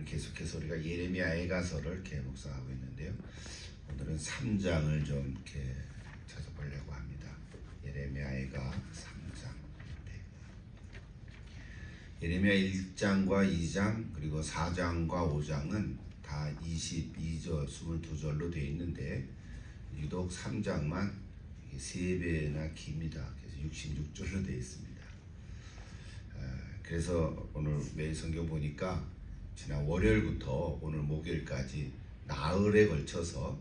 오늘 계속해서 우리가 예레미야에 가서를 이렇게 묵상하고 있는데요. 오늘은 3장을 좀 이렇게 찾아보려고 합니다. 예레미야가 3장. 네. 예레미야 1장과 2장 그리고 4장과 5장은 다 22절, 22절로 되어 있는데 유독 3장만 3배나 깁니다. 그래서 66절로 되어 있습니다. 그래서 오늘 매일 성경 보니까 지난 월요일부터 오늘 목요일까지 나흘에 걸쳐서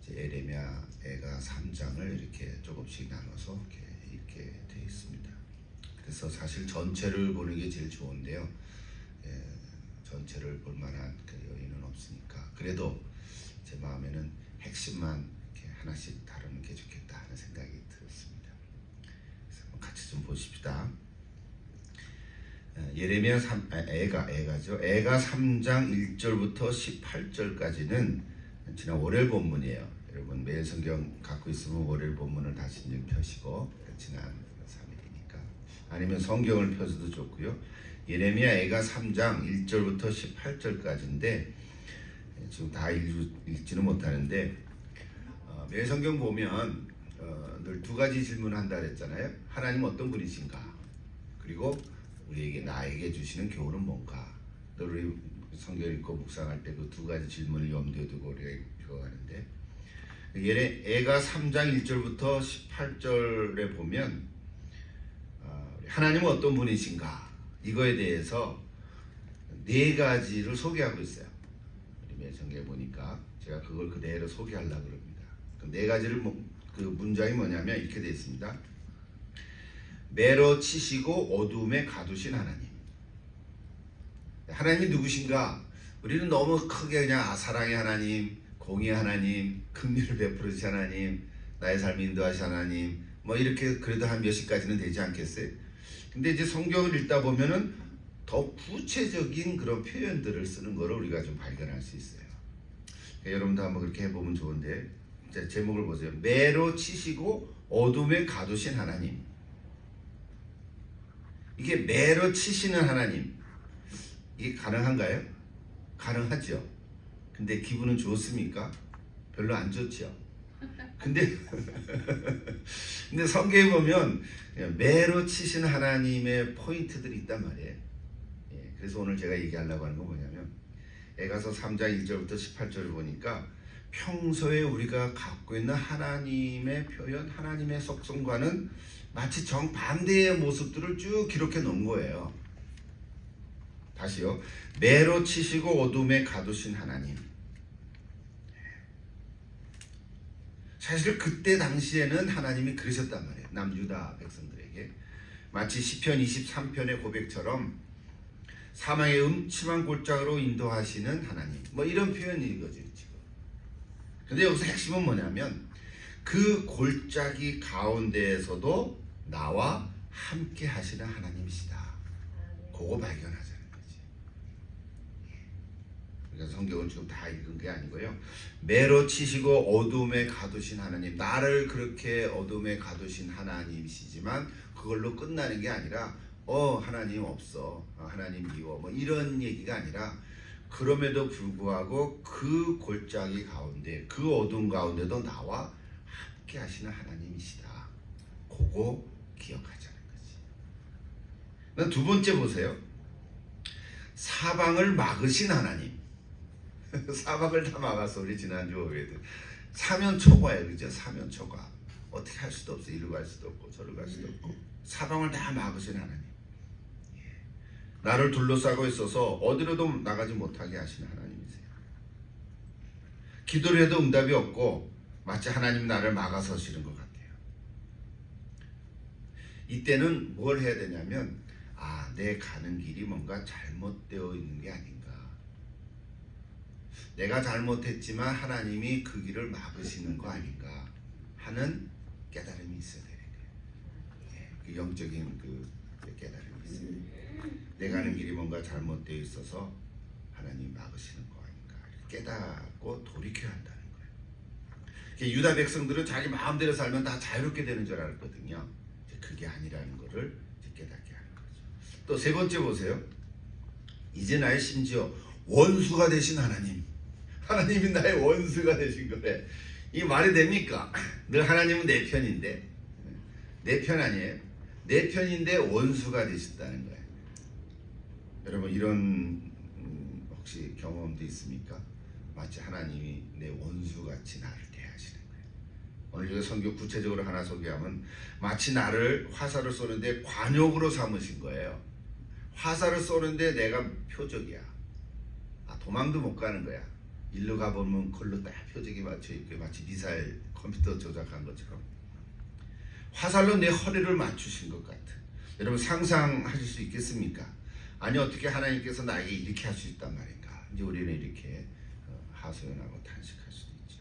예레미야가 3장을 이렇게 조금씩 나눠서 이렇게 되어 있습니다. 그래서 사실 전체를 보는 게 제일 좋은데요. 전체를 볼 만한 그 여유는 없으니까 그래도 제 마음에는 핵심만 이렇게 하나씩 다루는 게 좋겠다 하는 생각이 들었습니다. 그래서 한번 같이 좀 보십시다. 예레미야 애가 3장 1절부터 18절까지는 지난 월요일 본문이에요. 여러분 매일 성경 갖고 있으면 월요일 본문을 다시 좀 펴시고 지난 3일이니까 아니면 성경을 펴서도 좋고요. 예레미야 애가 3장 1절부터 18절까지인데 지금 다 읽지는 못하는데 매일 성경 보면 늘 두 가지 질문을 한다 그랬잖아요. 하나님 어떤 분이신가? 그리고 우리에게 나에게 주시는 교훈은 뭔가? 늘 우리 성경 읽고 묵상할 때 그 두 가지 질문을 염두에 두고 우리가 읽어가는데 애가 3장 1절부터 18절에 보면 하나님은 어떤 분이신가? 이거에 대해서 네 가지를 소개하고 있어요. 우리 성경에 보니까 제가 그걸 그대로 소개하려고 합니다. 그 네 가지를 그 문장이 뭐냐면 이렇게 되어 있습니다. 매로 치시고 어둠에 가두신 하나님. 하나님이 누구신가? 우리는 너무 크게 그냥 사랑의 하나님, 공의의 하나님, 긍휼을 베풀으신 하나님, 나의 삶을 인도하신 하나님 뭐 이렇게 그래도 한 몇십 가지는 되지 않겠어요? 근데 이제 성경을 읽다 보면은 더 구체적인 그런 표현들을 쓰는 거를 우리가 좀 발견할 수 있어요. 그러니까 여러분도 한번 그렇게 해보면 좋은데 자, 제목을 보세요. 매로 치시고 어둠에 가두신 하나님. 이게 매로 치시는 하나님. 이게 가능한가요? 가능하죠. 근데 기분은 좋습니까? 별로 안 좋죠. 근데 성경에 보면 매로 치시는 하나님의 포인트들이 있단 말이에요. 그래서 오늘 제가 얘기하려고 하는 건 뭐냐면 에가서 3장 1절부터 18절을 보니까 평소에 우리가 갖고 있는 하나님의 표현, 하나님의 속성과는 마치 정반대의 모습들을 쭉 기록해 놓은 거예요. 다시요. 매로 치시고 어둠에 가두신 하나님. 사실 그때 당시에는 하나님이 그러셨단 말이에요. 남유다 백성들에게. 마치 시편 23편의 고백처럼 사망의 음침한 골짜기로 인도하시는 하나님. 뭐 이런 표현인 거죠. 지금. 근데 여기서 핵심은 뭐냐면 그 골짜기 가운데에서도 나와 함께 하시는 하나님이시다. 그거 발견하자는 거지. 그러니까 성경은 지금 다 읽은 게 아니고요. 매로 치시고 어둠에 가두신 하나님. 나를 그렇게 어둠에 가두신 하나님이시지만 그걸로 끝나는 게 아니라 하나님 없어. 하나님 미워. 뭐 이런 얘기가 아니라 그럼에도 불구하고 그 골짜기 가운데 그 어둠 가운데도 나와 함께 하시는 하나님이시다. 그거 기억하자는 거지. 두 번째 보세요. 사방을 막으신 하나님. 사방을 다 막았어. 우리 지난주 오후에도 사면초가예요. 그죠? 사면초가. 어떻게 할 수도 없어. 이리로 갈 수도 없고 저리로 갈 수도 없고 사방을 다 막으신 하나님. 나를 둘러싸고 있어서 어디로도 나가지 못하게 하시는 하나님이세요. 기도를 해도 응답이 없고 마치 하나님 나를 막아서시는 것 같아요. 이때는 뭘 해야 되냐면 내 가는 길이 뭔가 잘못되어 있는 게 아닌가. 내가 잘못했지만 하나님이 그 길을 막으시는 거 아닌가 하는 깨달음이 있어야 되는 거예요. 그 영적인 그 깨달음이 있어요. 내 가는 길이 뭔가 잘못되어 있어서 하나님 막으시는 거 아닌가 깨닫고 돌이켜야 한다는 거예요. 유다 백성들은 자기 마음대로 살면 다 자유롭게 되는 줄 알았거든요. 그게 아니라는 것을 깨닫게 하는 거죠. 또 세 번째 보세요. 이제 나의 심지어 원수가 되신 하나님. 하나님이 나의 원수가 되신 거래. 이 말이 됩니까? 늘 하나님은 내 편인데, 내 편 아니에요. 내 편인데 원수가 되셨다는 거예요. 여러분 이런 혹시 경험도 있습니까? 마치 하나님이 내 원수같이 나를 대하시는 거예요. 오늘 제가 선교 구체적으로 하나 소개하면 마치 나를 화살을 쏘는데 관역으로 삼으신 거예요. 화살을 쏘는데 내가 표적이야. 도망도 못 가는 거야. 일로 가보면 그걸로 딱 표적이 맞춰있고 마치 미사일 컴퓨터 조작한 것처럼 화살로 내 허리를 맞추신 것 같아. 여러분 상상하실 수 있겠습니까? 아니 어떻게 하나님께서 나에게 이렇게 할 수 있단 말인가. 이제 우리는 이렇게 하소연하고 탄식할 수도 있죠.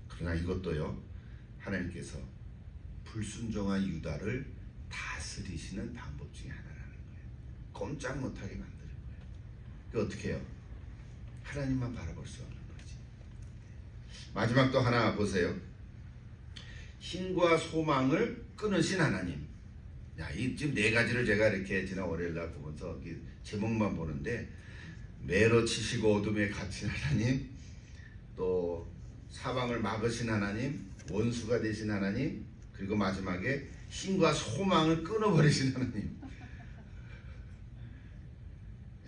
그러나 이것도요, 하나님께서 불순종한 유다를 다스리시는 방법 중에 하나라는 거예요. 꼼짝 못하게 만드는 거예요. 그 어떻게 해요? 하나님만 바라볼 수 없는 거지. 마지막 또 하나 보세요. 힘과 소망을 끊으신 하나님. 야, 이 지금 네 가지를 제가 이렇게 지난 월요일 날 보면서 제목만 보는데, 매로 치시고 어둠에 갇힌 하나님, 또 사방을 막으신 하나님, 원수가 되신 하나님, 그리고 마지막에 힘과 소망을 끊어버리신 하나님.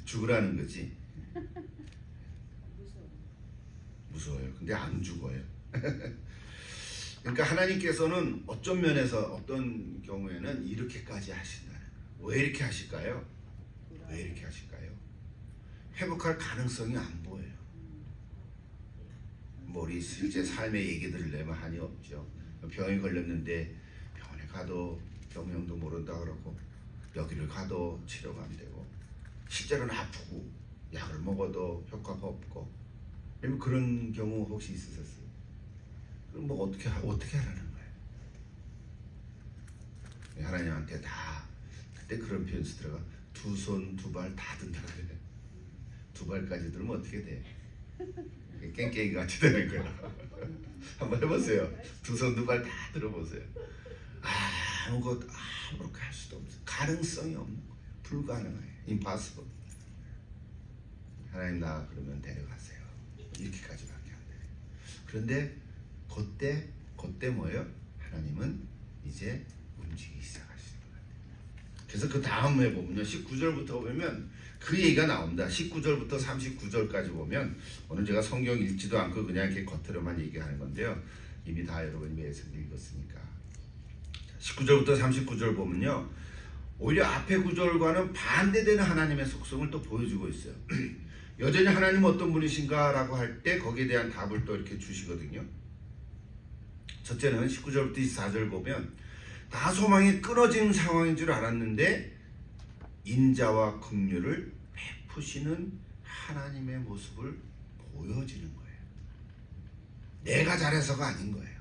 죽으라는 거지. 무서워요. 근데 안 죽어요. 그러니까 하나님께서는 어떤 면에서 어떤 경우에는 이렇게까지 하신다는 거예요. 왜 이렇게 하실까요? 왜 이렇게 하실까요? 회복할 가능성이 안 보여요. 우리 실제 삶의 얘기들을 내면 한이 없죠. 병이 걸렸는데 병원에 가도 병명도 모른다 그러고, 여기를 가도 치료가 안 되고, 실제로는 아프고 약을 먹어도 효과가 없고. 그런 경우 혹시 있으셨어요? 그럼 뭐 어떻게 하라는 거예요? 하나님한테 다 그때 그런 표현 쓰더라가 두 손 두 발 다 든다 그래. 두 발까지 들으면 어떻게 돼? 깽깽이 같이 되는 거야. 한번 해보세요. 두 손 두 발 다 들어보세요. 아무것도 아무렇게 할 수도 없어요. 가능성이 없는 거예요. 불가능해요. impossible. 하나님 나 그러면 데려가세요. 이렇게까지밖에 안 돼요. 그런데 그때 뭐예요? 하나님은 이제 움직이기 시작하시는 거예요. 그래서 그 다음에 보면요, 19절부터 보면 그 얘기가 나옵니다. 19절부터 39절까지 보면, 오늘 제가 성경 읽지도 않고 그냥 이렇게 겉으로만 얘기하는 건데요, 이미 다 여러분이 매일 읽었으니까. 19절부터 39절 보면요, 오히려 앞에 구절과는 반대되는 하나님의 속성을 또 보여주고 있어요. 여전히 하나님은 어떤 분이신가 라고 할 때 거기에 대한 답을 또 이렇게 주시거든요. 첫째는 19절부터 24절 보면, 다 소망이 끊어지는 상황인 줄 알았는데 인자와 긍휼을 베푸시는 하나님의 모습을 보여지는 거예요. 내가 잘해서가 아닌 거예요.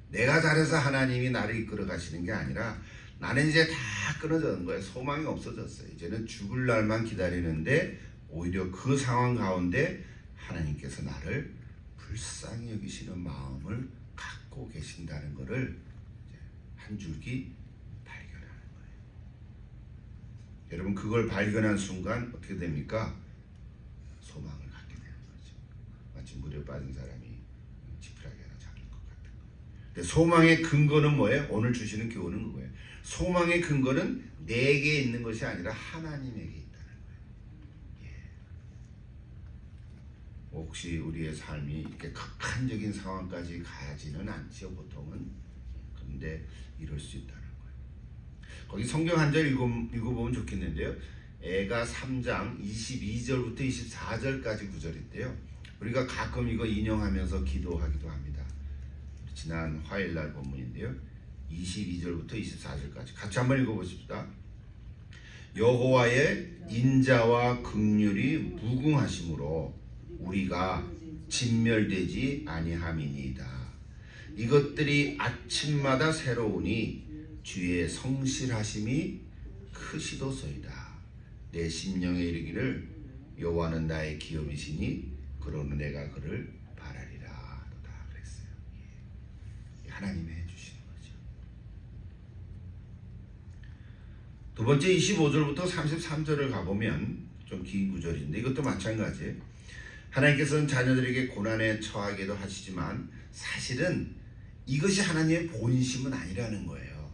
내가 잘해서 하나님이 나를 이끌어 가시는 게 아니라, 나는 이제 다 끊어졌는 거예요. 소망이 없어졌어요. 이제는 죽을 날만 기다리는데 오히려 그 상황 가운데 하나님께서 나를 불쌍히 여기시는 마음을 갖고 계신다는 것을 한 줄기 발견하는 거예요. 여러분 그걸 발견한 순간 어떻게 됩니까? 소망을 갖게 되는 거죠. 마치 물에 빠진 사람이 지푸라기 하나 잡는 것 같은 거예요. 근데 소망의 근거는 뭐예요? 오늘 주시는 교훈은 그거예요. 소망의 근거는 내게 있는 것이 아니라 하나님에게 있다는 거예요. 예. 혹시 우리의 삶이 이렇게 극한적인 상황까지 가지는 않지요, 보통은. 그런데 이럴 수 있다는 거예요. 거기 성경 한 절 읽어보면 좋겠는데요. 애가 3장 22절부터 24절까지 구절인데요. 우리가 가끔 이거 인용하면서 기도하기도 합니다. 지난 화요일날 본문인데요. 22절부터 24절까지 같이 한번 읽어보십시다. 여호와의 인자와 긍휼이 무궁하심으로 우리가 진멸되지 아니함이니이다. 이것들이 아침마다 새로우니 주의 성실하심이 크시도소이다. 내 심령에 이르기를 여호와는 나의 기업이시니 그러므로 내가 그를 바라리라. 다 그랬어요. 하나님의 해주시는 거죠. 두 번째 25절부터 33절을 가보면 좀 긴 구절인데 이것도 마찬가지예요. 하나님께서는 자녀들에게 고난에 처하게도 하시지만 사실은 이것이 하나님의 본심은 아니라는 거예요.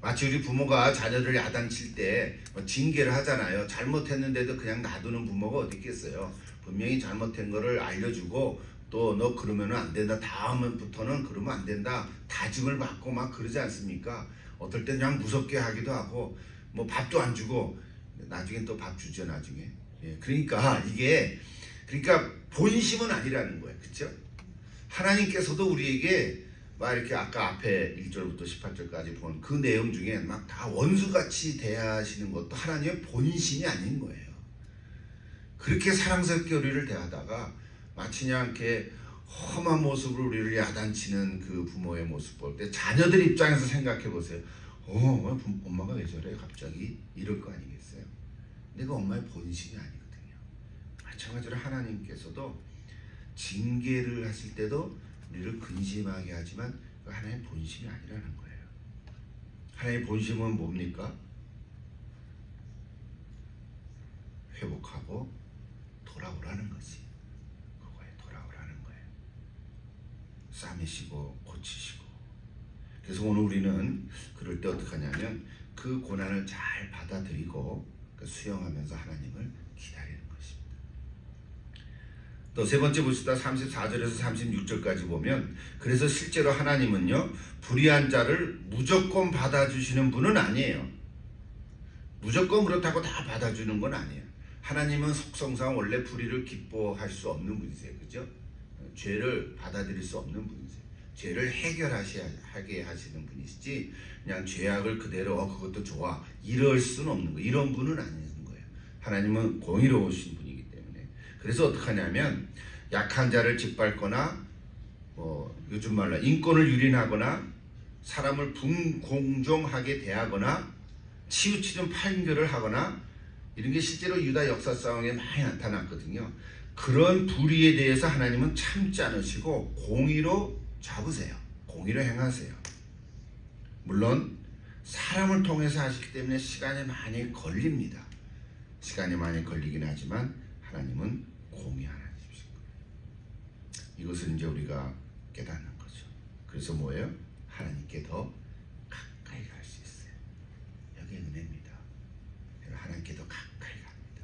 마치 우리 부모가 자녀들을 야단칠 때 징계를 하잖아요. 잘못했는데도 그냥 놔두는 부모가 어디 있겠어요. 분명히 잘못된 거를 알려주고 또 너 그러면 안 된다. 다음부터는 그러면 안 된다. 다짐을 받고 막 그러지 않습니까? 어떨 땐 그냥 무섭게 하기도 하고 뭐 밥도 안 주고 나중엔 또 밥 주죠 나중에. 예, 그러니까 이게 본심은 아니라는 거예요. 그렇죠? 하나님께서도 우리에게 막 이렇게 아까 앞에 1절부터 18절까지 본 그 내용 중에 막 다 원수같이 대하시는 것도 하나님의 본심이 아닌 거예요. 그렇게 사랑스럽게 우리를 대하다가 마치 그냥 이렇게 험한 모습으로 우리를 야단치는 그 부모의 모습 볼 때 자녀들 입장에서 생각해 보세요. 엄마가 왜 저래 갑자기 이럴 거 아니겠어요? 내가 엄마의 본심이 아니거든요. 마찬가지로 하나님께서도 징계를 하실 때도 우리를 근심하게 하지만 그 하나님의 본심이 아니라는 거예요. 하나님의 본심은 뭡니까? 회복하고 돌아오라는 것이 그거에 돌아오라는 거예요. 싸매시고 고치시고. 그래서 오늘 우리는 그럴 때 어떻게 하냐면 그 고난을 잘 받아들이고 수용하면서 하나님을 기다리는 것입니다. 또 세 번째 보시다 34절에서 36절까지 보면 그래서 실제로 하나님은요 불의한 자를 무조건 받아주시는 분은 아니에요. 무조건 그렇다고 다 받아주는 건 아니에요. 하나님은 속성상 원래 불의를 기뻐할 수 없는 분이세요. 그죠? 죄를 받아들일 수 없는 분이세요. 죄를 해결하게 하시는 분이시지 그냥 죄악을 그대로 그것도 좋아 이럴 수는 없는 거예요. 이런 분은 아닌 거예요. 하나님은 공의로우신 분이기 때문에. 그래서 어떻게 하냐면 약한 자를 짓밟거나 요즘 말로 인권을 유린하거나 사람을 분공정하게 대하거나 치우치는 판결을 하거나 이런 게 실제로 유다 역사 상황에 많이 나타났거든요. 그런 불의에 대해서 하나님은 참지 않으시고 공의로 잡으세요. 공의로 행하세요. 물론 사람을 통해서 하시기 때문에 시간이 많이 걸립니다. 시간이 많이 걸리긴 하지만 하나님은 공의 하나님이신 거예요. 이것을 이제 우리가 깨닫는 거죠. 그래서 뭐예요? 하나님께 더 가까이 갈 수 있어요. 여기 은혜입니다. 하나님께 더 가까이 갑니다.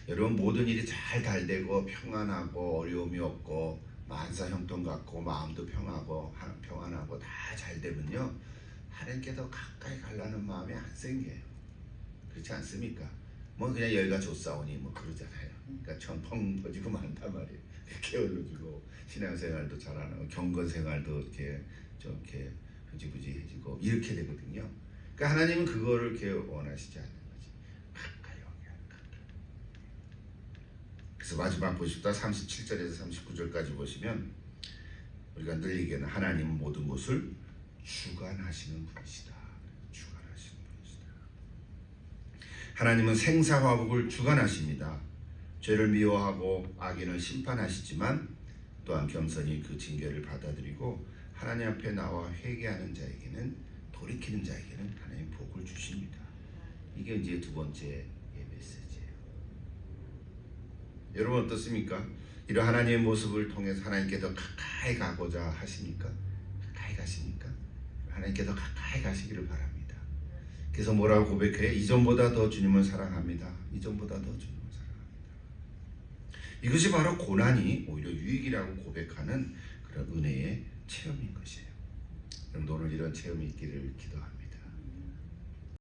여러분 모든 일이 잘 되고 평안하고 어려움이 없고 만사 형통 같고 마음도 평안하고 다 잘 되면요 하나님께 더 가까이 가려는 마음이 안 생겨요. 그렇지 않습니까? 뭐 그냥 여기가 좋사오니 뭐 그러잖아요. 그러니까 펑 터지고 많단 말이에요. 게을러지고 신앙생활도 잘하는 경건생활도 이렇게 좀 이렇게 흐지부지해지고 이렇게 되거든요. 그러니까 하나님은 그거를 이렇게 원하시지 않는 거지. 가까이 오게 하는 가까이. 그래서 마지막 보십시다. 37절에서 39절까지 보시면 우리가 늘 얘기하는 하나님은 모든 것을 주관하시는 분이시다. 주관하시는 분이시다. 하나님은 생사화복을 주관하십니다. 죄를 미워하고 악인을 심판하시지만 또한 겸손히 그 징계를 받아들이고 하나님 앞에 나와 회개하는 자에게는 돌이키는 자에게는 하나님 복을 주십니다. 이게 이제 두 번째 메시지예요. 여러분 어떻습니까? 이런 하나님의 모습을 통해서 하나님께 더 가까이 가고자 하십니까? 가까이 가십니까? 하나님께 더 가까이 가시기를 바랍니다. 그래서 뭐라고 고백해요? 이전보다 더 주님을 사랑합니다. 이전보다 더 주님을 사랑합니다. 이것이 바로 고난이 오히려 유익이라고 고백하는 그런 은혜의 체험인 것이에요. 여러분 오늘 이런 체험이 있기를 기도합니다.